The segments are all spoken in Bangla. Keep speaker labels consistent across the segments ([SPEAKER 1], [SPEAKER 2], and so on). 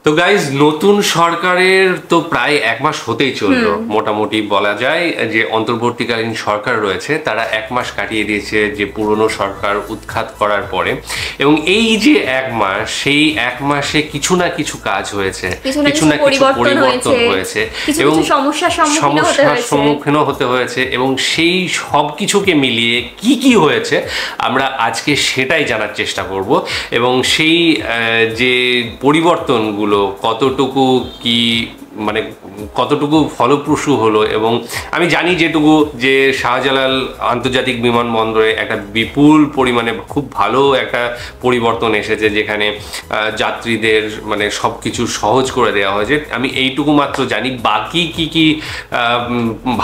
[SPEAKER 1] তো গাইজ, নতুন সরকারের তো প্রায় এক মাস হতেই চললো, মোটামুটি বলা যায় যে অন্তর্বর্তীকালীন সরকার রয়েছে তারা এক মাস কাটিয়ে দিয়েছে যে পুরনো সরকার উৎখাত করার পরে। এবং এই যে এক মাস, সেই এক মাসে কিছু না কিছু কাজ হয়েছে, কিছু না কিছু পরিবর্তন হয়েছে এবং সমস্যার সম্মুখীন হতে হয়েছে। এবং সেই সব কিছুকে মিলিয়ে কি কি হয়েছে আমরা আজকে সেটাই জানার চেষ্টা করব। এবং সেই যে পরিবর্তনগুলো কতটুকু কি মানে কতটুকু ফলপ্রসূ হলো। এবং আমি জানি যেটুকু যে শাহজালাল আন্তর্জাতিক বিমানবন্দরে একটা বিপুল পরিমাণে খুব ভালো একটা পরিবর্তন এসেছে, যেখানে যাত্রীদের মানে সব কিছু সহজ করে দেওয়া হয়েছে। আমি এইটুকু মাত্র জানি। বাকি কি কি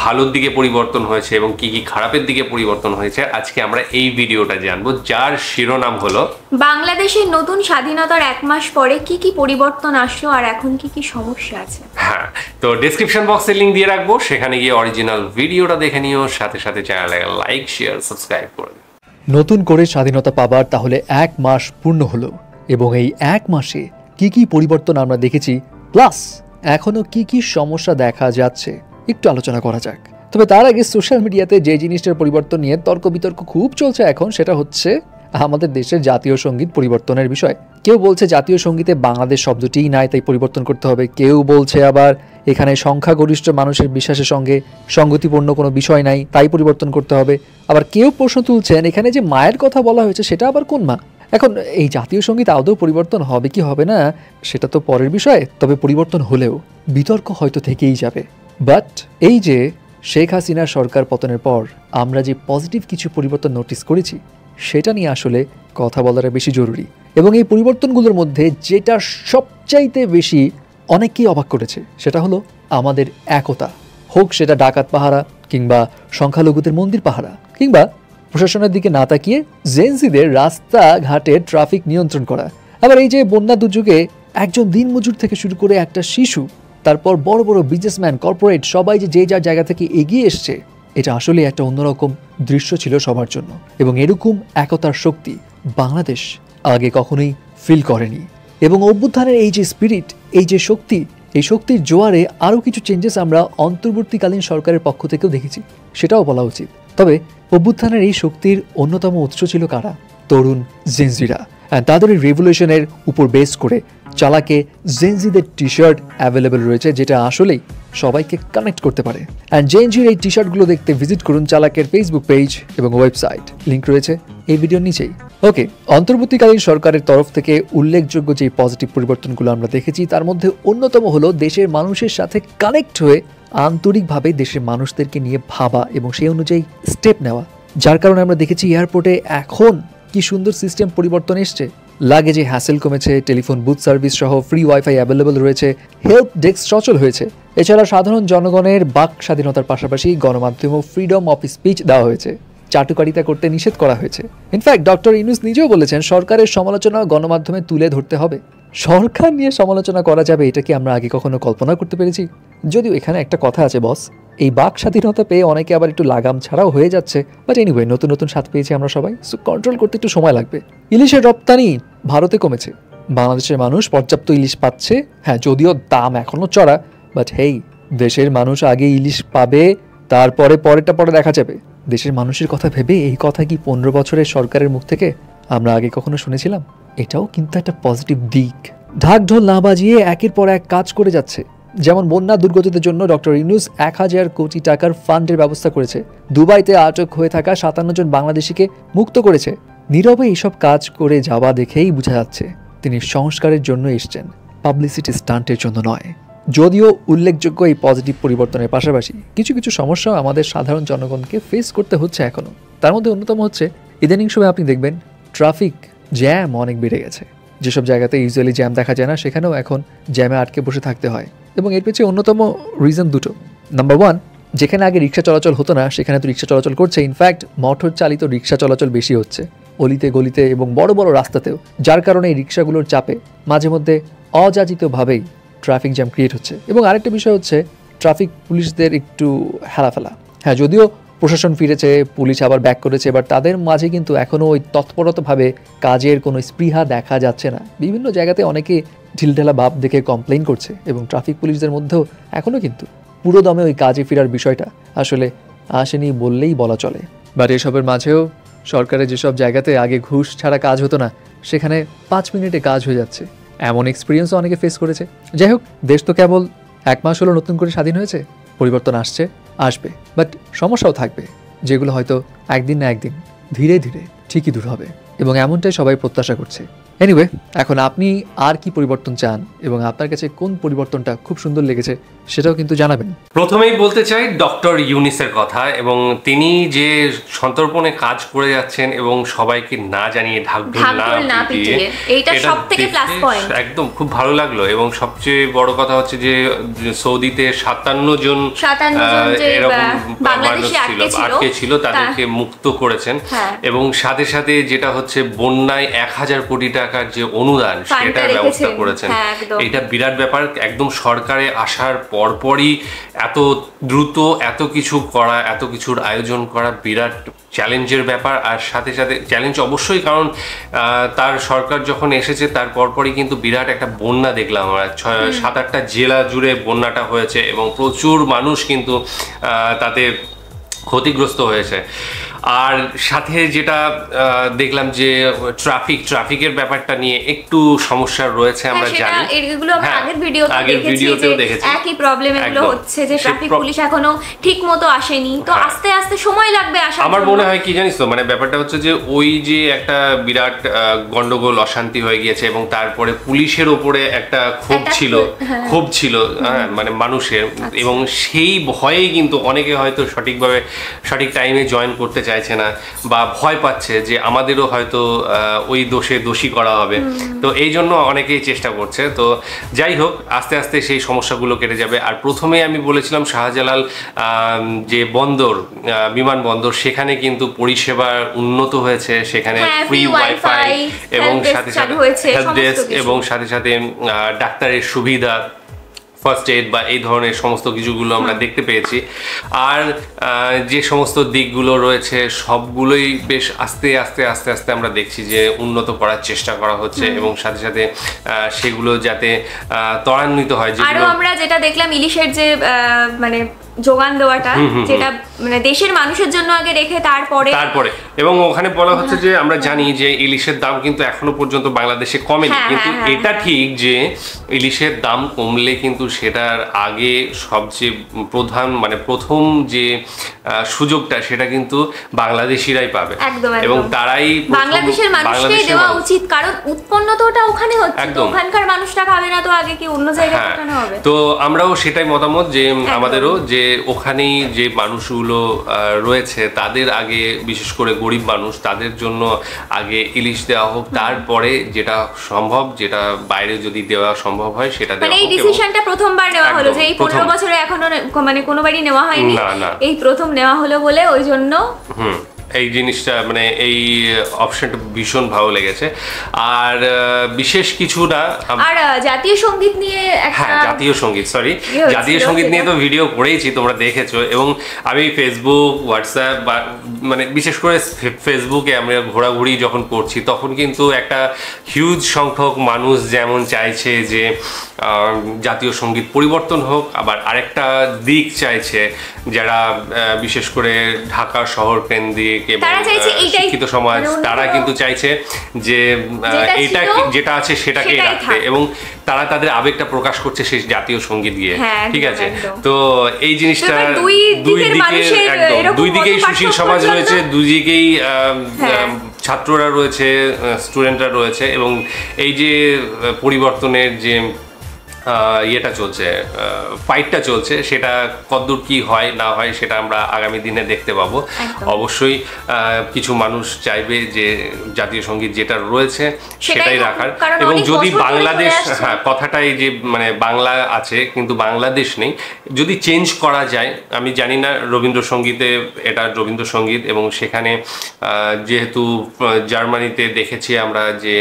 [SPEAKER 1] ভালোর দিকে পরিবর্তন হয়েছে এবং কি কি খারাপের দিকে পরিবর্তন হয়েছে আজকে আমরা এই ভিডিওটা জানবো, যার শিরোনাম হলো
[SPEAKER 2] বাংলাদেশের নতুন স্বাধীনতার এক মাস পরে কি কি পরিবর্তন আসলো আর এখন কি কি সমস্যা আছে।
[SPEAKER 1] হ্যাঁ, তো ডেসক্রিপশন বক্সে লিংক দিয়ে রাখবো, সেখানে গিয়ে অরিজিনাল ভিডিওটা দেখে নিও, সাথে সাথে চ্যানেলে লাইক শেয়ার সাবস্ক্রাইব করে দিও।
[SPEAKER 3] নতুন করে স্বাধীনতা পাবার তাহলে এক মাস পূর্ণ হলো এবং এই এক মাসে কি কি পরিবর্তন আমরা দেখেছি, প্লাস এখনো কি কি সমস্যা দেখা যাচ্ছে একটু আলোচনা করা যাক। তবে তার আগে সোশ্যাল মিডিয়াতে যে জিনিসটার পরিবর্তন নিয়ে তর্ক বিতর্ক খুব চলছে এখন, সেটা হচ্ছে আমাদের দেশের জাতীয় সঙ্গীত পরিবর্তনের বিষয়। কেউ বলছে জাতীয় সঙ্গীতে বাংলাদেশ শব্দটিই নাই, তাই পরিবর্তন করতে হবে। কেউ বলছে আবার এখানে সংখ্যাগরিষ্ঠ মানুষের বিশ্বাসের সঙ্গে সঙ্গতিপূর্ণ কোনো বিষয় নাই, তাই পরিবর্তন করতে হবে। আবার কেউ প্রশ্ন তুলছেন এখানে যে মায়ের কথা বলা হয়েছে সেটা আবার কোন মা। এখন এই জাতীয় সঙ্গীত আদৌ পরিবর্তন হবে কি হবে না সেটা তো পরের বিষয়, তবে পরিবর্তন হলেও বিতর্ক হয়তো থেকেই যাবে। বাট এই যে শেখ হাসিনার সরকার পতনের পর আমরা যে পজিটিভ কিছু পরিবর্তন নোটিস করেছি, সেটা নিয়ে আসলে কথা বলাটা বেশি জরুরি। এবং এই পরিবর্তনগুলোর মধ্যে যেটা সবচাইতে বেশি অনেককেই অবাক করেছে সেটা হলো আমাদের একতা, হোক সেটা ডাকাত পাহারা কিংবা সংখ্যালঘুদের মন্দির পাহারা কিংবা প্রশাসনের দিকে না তাকিয়ে জেনজিদের রাস্তা ঘাটে ট্রাফিক নিয়ন্ত্রণ করা। আবার এই যে বন্যা দুর্যোগে একজন দিনমজুর থেকে শুরু করে একটা শিশু, তারপর বড় বড় বিজনেসম্যান, কর্পোরেট সবাই যে যার জায়গা থেকে এগিয়ে এসছে, এটা আসলে একটা অন্যরকম দৃশ্য ছিল সবার জন্য। এবং এরকম একতার শক্তি বাংলাদেশ আগে কখনোই ফিল করেনি। এবং অভ্যুত্থানের এই যে স্পিরিট, এই যে শক্তি, এই শক্তির জোয়ারে আরও কিছু চেঞ্জেস আমরা অন্তর্বর্তীকালীন সরকারের পক্ষ থেকেও দেখেছি, সেটাও বলা উচিত। তবে অভ্যুত্থানের এই শক্তির অন্যতম উৎস ছিল কারা? তরুণ জেনজিরা। তাদের এই রেভলিউশনের উপর বেস করে চালাকে জেনজিদের টি শার্ট অ্যাভেলেবেল রয়েছে, যেটা আসলেই সবাইকে কানেক্ট করতে পারে। অ্যান্ড জেনজির এই টি শার্টগুলো দেখতে ভিজিট করুন চালাকের ফেসবুক পেজ এবং ওয়েবসাইট, লিঙ্ক রয়েছে এই ভিডিওর নিচেই। ওকে, অন্তর্বর্তীকালীন সরকারের তরফ থেকে উল্লেখযোগ্য যে পজিটিভ পরিবর্তনগুলো আমরা দেখেছি তার মধ্যে অন্যতম হলো দেশের মানুষের সাথে কানেক্ট হয়ে আন্তরিকভাবে দেশের মানুষদেরকে নিয়ে ভাবা এবং সেই অনুযায়ী স্টেপ নেওয়া, যার কারণে আমরা দেখেছি এয়ারপোর্টে এখন কি সুন্দর সিস্টেম পরিবর্তন এসছে। লাগেজে হ্যাসেল কমেছে, টেলিফোন বুথ সার্ভিস সহ ফ্রি ওয়াইফাই অ্যাভেলেবল রয়েছে, হেল্প ডেস্ক সচল হয়েছে। এছাড়া সাধারণ জনগণের বাক স্বাধীনতার পাশাপাশি গণমাধ্যমেও ফ্রিডম অফ স্পিচ দেওয়া হয়েছে, চাটুকারিতা করতে নিষেধ করা হয়েছে। ইনফ্যাক্ট ডক্টর ইউনূস নিজেও বলেছেন সরকারের সমালোচনা গণমাধ্যমে তুলে ধরতে হবে। সরকার নিয়ে সমালোচনা করা যাবে, এটা কি আমরা আগে কখনো কল্পনা করতে পেরেছি? যদিও এখানে একটা কথা আছে বস, এই বাক স্বাধীনতা পেয়ে অনেকে আবার একটু লাগাম ছাড়াও হয়ে যাচ্ছে। বাট এনিওয়ে, নতুন নতুন স্বাদ পেয়েছি আমরা সবাই, সো কন্ট্রোল করতে একটু সময় লাগবে। ইলিশের রপ্তানি ভারতে কমেছে, বাংলাদেশের মানুষ পর্যাপ্ত ইলিশ পাচ্ছে। হ্যাঁ, যদিও দাম এখনো চড়া, বাট হেই, দেশের মানুষ আগে ইলিশ পাবে, তারপরে পরেরটা পরে দেখা যাবে। দেশের মানুষের কথা ভেবে এই কথা কি 15 বছরের সরকারের মুখ থেকে আমরা আগে কখনো শুনেছিলাম? এটাও কিন্তু একটা পজিটিভ দিক। ঢাকঢোল না বাজিয়ে একের পর এক কাজ করে যাচ্ছে। যেমন বন্যা দুর্গতদের জন্য ডক্টর ইউনূস 1000 কোটি টাকার ফান্ডের ব্যবস্থা করেছে। দুবাইতে আটক হয়ে থাকা 57 জন বাংলাদেশিকে মুক্ত করেছে। নীরবে এইসব কাজ করে যাওয়া দেখেই বোঝা যাচ্ছে তিনি সংস্কারের জন্য এসছেন, পাবলিসিটি স্টান্টের জন্য নয়। যদিও উল্লেখযোগ্য এই পজিটিভ পরিবর্তনের পাশাপাশি কিছু কিছু সমস্যা আমাদের সাধারণ জনগণকে ফেস করতে হচ্ছে এখনো। তার মধ্যে অন্যতম হচ্ছে ইদানিং সময় আপনি দেখবেন ট্রাফিক জ্যাম অনেক বেড়ে গেছে। যেসব জায়গাতে ইউজুয়ালি জ্যাম দেখা যায় না, সেখানেও এখন জ্যামে আটকে বসে থাকতে হয়। এবং এর পেছনে অন্যতম রিজন দুটো। নাম্বার 1, যেখানে আগে রিক্সা চলাচল হতো না সেখানে তো রিক্সা চলাচল করছে। ইনফ্যাক্ট মোটর চালিত রিক্সা চলাচল বেশি হচ্ছে অলিতে গলিতে এবং বড় বড় রাস্তাতেও, যার কারণে এই রিক্সাগুলোর চাপে মাঝে মধ্যে অযাচিতভাবেই ট্রাফিক জ্যাম ক্রিয়েট হচ্ছে। এবং আরেকটা বিষয় হচ্ছে ট্রাফিক পুলিশদের একটু হেলাফেলা। হ্যাঁ, যদিও প্রশাসন ফিরেছে, পুলিশ আবার ব্যাক করেছে, বাট তাদের মাঝে কিন্তু এখনও ওই তৎপরতভাবে কাজের কোনো স্পৃহা দেখা যাচ্ছে না। বিভিন্ন জায়গাতে অনেকে ঢিলঢালা ভাব দেখে কমপ্লেইন করছে, এবং ট্রাফিক পুলিশদের মধ্যেও এখনও কিন্তু পুরো দমে ওই কাজে ফেরার বিষয়টা আসলে আসেনি বললেই বলা চলে। বাট এসবের মাঝেও সরকারের যেসব জায়গাতে আগে ঘুষ ছাড়া কাজ হতো না, সেখানে 5 মিনিটে কাজ হয়ে যাচ্ছে, এমন এক্সপিরিয়েন্সও অনেকে ফেস করেছে। যাই হোক, দেশ তো কেবল 1 মাস হলো নতুন করে স্বাধীন হয়েছে, পরিবর্তন আসবে, বাট সমস্যাও থাকবে, যেগুলো হয়তো একদিন না একদিন ধীরে ধীরে ঠিকই দূর হবে, এবং এমনটাই সবাই প্রত্যাশা করছে। এনিওয়ে, এখন আপনি আর কি পরিবর্তন চান এবং আপনার কাছে কোন পরিবর্তনটা খুব সুন্দর লেগেছে সেটাও কিন্তু জানাবেন।
[SPEAKER 1] প্রথমেই বলতে চাই ডক্টর ইউনিসের কথা, এবং তিনি যে সন্তর্পণে কাজ করে যাচ্ছেন এবং সবাইকে না জানিয়ে ঢাকঢোল না পিটিয়ে,
[SPEAKER 2] এইটা সবথেকে প্লাস পয়েন্ট,
[SPEAKER 1] একদম খুব ভালো লাগলো। এবং সবচেয়ে বড় কথা হচ্ছে যে সৌদিতে 57 জন এরকম মানুষ আটকে ছিল, তাদেরকে মুক্ত করেছেন। এবং সাথে সাথে যেটা হচ্ছে বন্যায় 1000 কোটি টাকার যে অনুদান সেটা ব্যবস্থা করেছেন। এটা বিরাট ব্যাপার। একদম সরকারে আসার পরপরই এত দ্রুত এত কিছু করা, এত কিছুর আয়োজন করা বিরাট চ্যালেঞ্জের ব্যাপার। আর সাথে সাথে চ্যালেঞ্জ অবশ্যই, কারণ তার সরকার যখন এসেছে তার পরপরই কিন্তু বিরাট একটা বন্যা দেখলাম আমরা। 7-8টা জেলা জুড়ে বন্যাটা হয়েছে এবং প্রচুর মানুষ কিন্তু তাতে ক্ষতিগ্রস্ত হয়েছে। আর সাথে যেটা দেখলাম যে ট্রাফিকের ব্যাপারটা নিয়ে একটু সমস্যা রয়েছে, আমরা জানি।
[SPEAKER 2] এগুলো আমরা আগের ভিডিওতেও দেখেছি, একই প্রবলেম এগুলো হচ্ছে যে ট্রাফিক পুলিশ এখনো ঠিকমতো আসেনি, তো আস্তে আস্তে সময় লাগবে আসার।
[SPEAKER 1] আমার মনে হয় কি জানিস তো, মানে ব্যাপারটা হচ্ছে যে ওই যে একটা বিরাট গন্ডগোল অশান্তি হয়ে গিয়েছে এবং তারপরে পুলিশের ওপরে একটা ক্ষোভ ছিল মানে মানুষের, এবং সেই ভয়েই কিন্তু অনেকে হয়তো সঠিক টাইমে জয়েন করতে চাইছে না, বা ভয় পাচ্ছে যে আমাদেরও হয়তো ওই দোষী করা হবে। তো এই জন্য অনেকেই চেষ্টা করছে। তো যাই হোক, আস্তে আস্তে সেই সমস্যাগুলো কেটে যাবে। আর প্রথমে আমি বলেছিলাম শাহজালাল যে বিমানবন্দর, সেখানে কিন্তু পরিষেবা উন্নত হয়েছে, সেখানে ফ্রি ওয়াইফাই এবং সাথে সাথে হেল্প ডেস্ক এবং সাথে সাথে ডাক্তারের সুবিধা, ফার্স্ট এড বা এই ধরনের সমস্ত কিছুগুলো আমরা দেখতে পেয়েছি। আর যে সমস্ত দিকগুলো রয়েছে সবগুলোই বেশ আস্তে আস্তে আমরা দেখছি যে উন্নত করার চেষ্টা করা হচ্ছে, এবং সাথে সাথে সেগুলো যাতে ত্বরান্বিত হয়।
[SPEAKER 2] আরো আমরা যেটা দেখলাম ইলিশের যে মানে যোগান দেওয়াটা, যেটা মানে দেশের মানুষের জন্য আগে রেখে তারপরে
[SPEAKER 1] এবং ওখানে বলা হচ্ছে যে আমরা জানি যে ইলিশের দাম কিন্তু এখনো পর্যন্ত বাংলাদেশে কমেনি, কিন্তু এটা ঠিক যে ইলিশের দাম কমলে কিন্তু সেটার আগে সবচেয়ে প্রথম যে সুযোগটা সেটা কিন্তু বাংলাদেশিরাই পাবে, এবং তারাই
[SPEAKER 2] বাংলাদেশের মানুষকেই দেওয়া উচিত, কারণ উৎপন্ন তো ওটা ওখানে হচ্ছে, তো ওখানকার মানুষটা খাবে না তো আগে কি অন্য জায়গায় পাঠানো হবে?
[SPEAKER 1] তো আমরাও সেটাই মতামত যে আমাদেরও যে ওখানেই যে মানুষগুলো রয়েছে তাদের আগে, বিশেষ করে গরিব মানুষ, তাদের জন্য আগে ইলিশ দেওয়া হোক, তারপরে যেটা সম্ভব, যেটা বাইরে যদি দেওয়া সম্ভব হয় সেটা দেওয়া হোক।
[SPEAKER 2] এই ডিসিশনটা প্রথমবার নেওয়া হলো, যে এই 15 বছরে এখনো মানে কোনোবারই নেওয়া হয়নি, এই প্রথম নেওয়া হলো বলে ওই জন্য
[SPEAKER 1] এই জিনিসটা মানে এই অপশনটা ভীষণ ভালো লেগেছে। আর বিশেষ কিছু না,
[SPEAKER 2] আর জাতীয় সঙ্গীত নিয়ে
[SPEAKER 1] জাতীয় সঙ্গীত নিয়ে তো ভিডিও করেইছি, তোমরা দেখেছো। এবং আমি ফেসবুক, হোয়াটসঅ্যাপ বা মানে বিশেষ করে ফেসবুকে আমরা ঘোরাঘুরি যখন করছি তখন কিন্তু একটা হিউজ সংখ্যক মানুষ যেমন চাইছে যে জাতীয় সঙ্গীত পরিবর্তন হোক, আবার আরেকটা দিক চাইছে যারা বিশেষ করে ঢাকা শহর কেন্দ্রিক এবং শিক্ষিত সমাজ, তারা কিন্তু চাইছে যে এটা যেটা আছে সেটাকেই রাখতে, এবং তারা তাদের আবেগটা প্রকাশ করছে সেই জাতীয় সঙ্গীত দিয়ে। ঠিক আছে, তো এই জিনিসটা দুই দিকেই সুশীল সমাজ রয়েছে, দুই দিকেই ছাত্ররা রয়েছে, স্টুডেন্টরা রয়েছে, এবং এই যে পরিবর্তনের যে ইয়েটা চলছে, ফাইটটা চলছে, সেটা কতদূর কি হয় না হয় সেটা আমরা আগামী দিনে দেখতে পাবো। অবশ্যই কিছু মানুষ চাইবে যে জাতীয় সঙ্গীত যেটা রয়েছে সেটাই রাখার, এবং যদি বাংলাদেশ, কথাটাই যে মানে বাংলা আছে কিন্তু বাংলাদেশ নেই, যদি চেঞ্জ করা যায়। আমি জানি না রবীন্দ্রসঙ্গীতে, এটা রবীন্দ্রসঙ্গীত, এবং সেখানে যেহেতু জার্মানিতে দেখেছি আমরা যে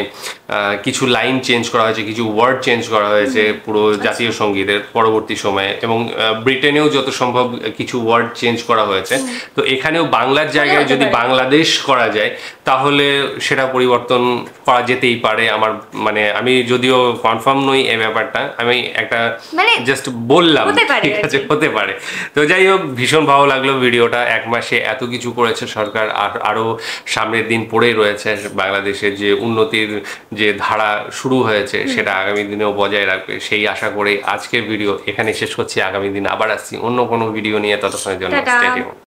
[SPEAKER 1] কিছু লাইন চেঞ্জ করা হয়েছে, কিছু ওয়ার্ড চেঞ্জ করা হয়েছে, পুরো পুরো জাতীয় সঙ্গীতের পরবর্তী সময়ে, এবং ব্রিটেনেও যত সম্ভব কিছু ওয়ার্ড চেঞ্জ করা হয়েছে। তো এখানেও বাংলার জায়গায় যদি বাংলাদেশ করা যায় তাহলে সেটা পরিবর্তন করা যেতেই পারে। আমার মানে আমি যদিও কনফার্ম নই এই ব্যাপারটা, আমি একটা জাস্ট বললাম, ঠিক আছে, হতে পারে। তো যাই হোক, ভীষণ ভালো লাগলো ভিডিওটা। 1 মাসে এত কিছু করেছে সরকার, আর আরো সামনের দিন পড়েই রয়েছে। বাংলাদেশের যে উন্নতির যে ধারা শুরু হয়েছে সেটা আগামী দিনেও বজায় রাখবে, সেই আশা করে আজকের ভিডিও এখানে শেষ করছি। আগামী দিন আবার আসছি অন্য কোনো ভিডিও নিয়ে, ততক্ষণের জন্য স্টে টিউন।